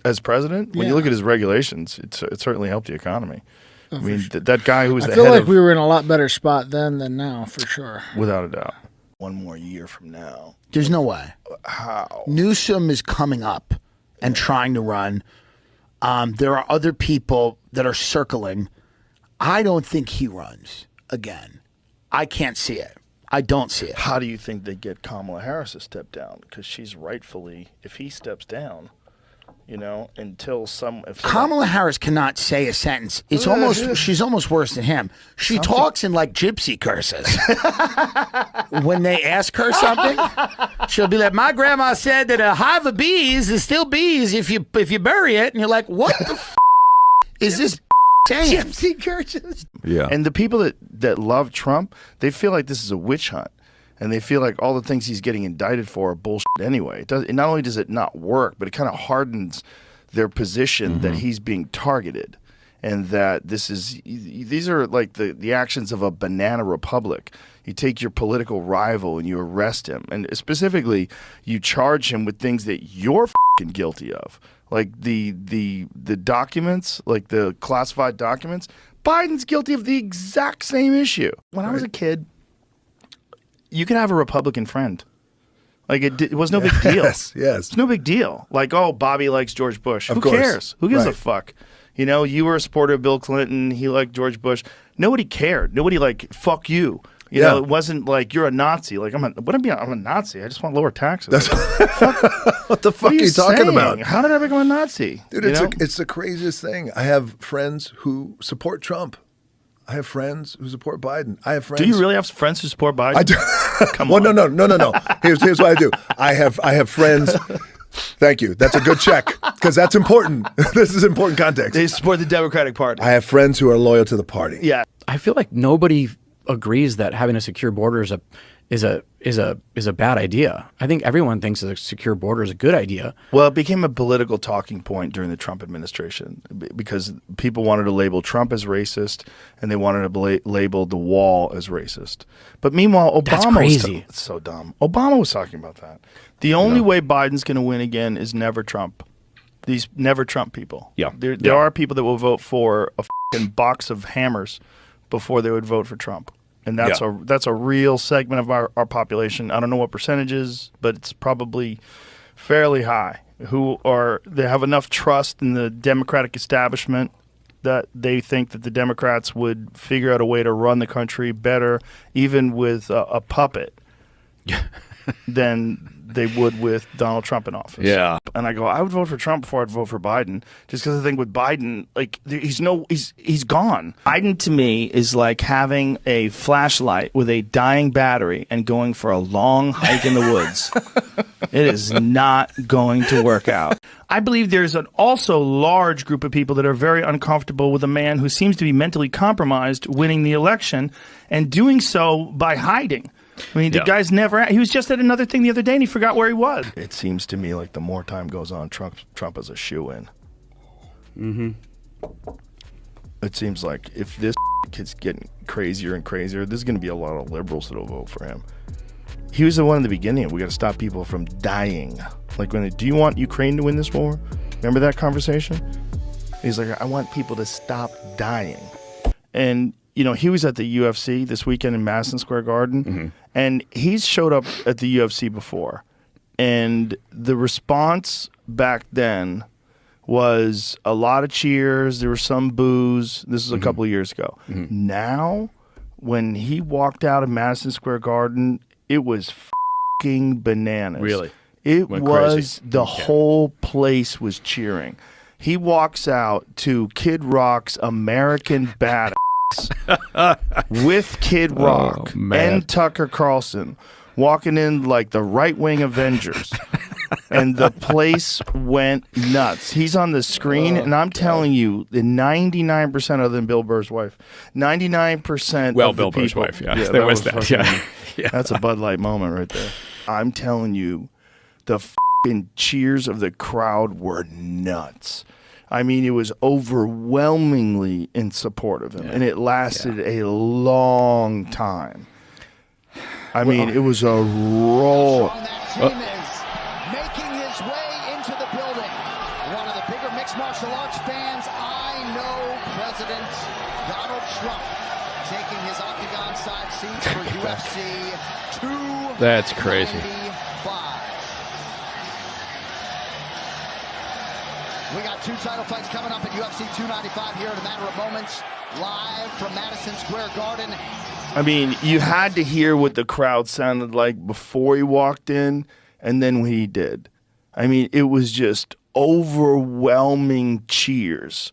As president, when you look at his regulations, it certainly helped the economy. I mean, that guy who was the head of... I feel like we were in a lot better spot then than now, for sure. Without a doubt. One more year from now. There's no way. How? Newsom is coming up and trying to run. There are other people that are circling. I don't think he runs again. I can't see it. I don't see it. How do you think they get Kamala Harris to step down? Because she's rightfully, if he steps down, you know, until Kamala Harris cannot say a sentence. It's almost she's almost worse than him. She talks in like gypsy curses. When they ask her something, she'll be like, "My grandma said that a hive of bees is still bees if you bury it." And you're like, "What the is this saying?" Gypsy curses. Yeah. And the people that love Trump, they feel like this is a witch hunt. And they feel like all the things he's getting indicted for are bullshit anyway. Not only does it not work, but it kind of hardens their position that he's being targeted. And that these are like the actions of a banana republic. You take your political rival and you arrest him. And specifically, you charge him with things that you're fucking guilty of. Like the documents, like the classified documents. Biden's guilty of the exact same issue. When I was a kid, you could have a Republican friend. Like it was no big deal. Yes. It's no big deal. Like, oh, Bobby likes George Bush. Who cares? Who gives a fuck? You know, you were a supporter of Bill Clinton. He liked George Bush. Nobody cared. Nobody like, fuck you. You know, it wasn't like you're a Nazi. Like I'm a Nazi. I just want lower taxes. What the fuck are you talking about? How did I become a Nazi? Dude, it's the craziest thing. I have friends who support Trump. I have friends who support Biden. I have friends. Do you really have friends who support Biden? I do. Come on. No. Here's what I do. I have friends. Thank you. That's a good check because that's important. This is important context. They support the Democratic Party. I have friends who are loyal to the party. Yeah. I feel like nobody agrees that having a secure border is a bad idea. I think everyone thinks a secure border is a good idea. Well, it became a political talking point during the Trump administration because people wanted to label Trump as racist and they wanted to label the wall as racist. But meanwhile, Obama That's crazy. It's so dumb. Obama was talking about that. The only way Biden's going to win again is never Trump. These never Trump people. Yeah. There are people that will vote for a fucking box of hammers before they would vote for Trump. And that's a real segment of our population. I don't know what percentage is, but it's probably fairly high. They have enough trust in the Democratic establishment that they think that the Democrats would figure out a way to run the country better, even with a puppet, than they would with Donald Trump in office. Yeah. And I go, I would vote for Trump before I'd vote for Biden, just because I think with Biden, like he's gone. Biden to me is like having a flashlight with a dying battery and going for a long hike in the woods. It is not going to work out. I believe there's an also large group of people that are very uncomfortable with a man who seems to be mentally compromised winning the election and doing so by hiding. I mean, the guy's never... He was just at another thing the other day, and he forgot where he was. It seems to me like the more time goes on, Trump is a shoo-in. It seems like if this kid's getting crazier and crazier, there's going to be a lot of liberals that will vote for him. He was the one in the beginning. We got to stop people from dying. Like, do you want Ukraine to win this war? Remember that conversation? He's like, I want people to stop dying. And... You know, he was at the UFC this weekend in Madison Square Garden, and he's showed up at the UFC before. And the response back then was a lot of cheers. There was some boos. This was a couple of years ago. Now, when he walked out of Madison Square Garden, it was fucking bananas. Really? It Went was, crazy. The whole place was cheering. He walks out to Kid Rock's American Badass. With Kid Rock and Tucker Carlson walking in like the right-wing Avengers. And the place went nuts. He's on the screen, and I'm telling you, the 99% other than Bill Burr's wife, 99% Well, of Bill the Burr's people, wife, there was that. Fucking, that's a Bud Light moment right there. I'm telling you, the fucking cheers of the crowd were nuts. I mean, it was overwhelmingly in support of him, and it lasted a long time. I mean, it was a roll. Making his way into the building. One of the mixed martial arts fans, I know President Donald Trump taking his octagon side seat for UFC 295. That's crazy. We got 2 title fights coming up at UFC 295 here in a matter of moments, live from Madison Square Garden. I mean, you had to hear what the crowd sounded like before he walked in and then when he did. I mean, it was just overwhelming cheers.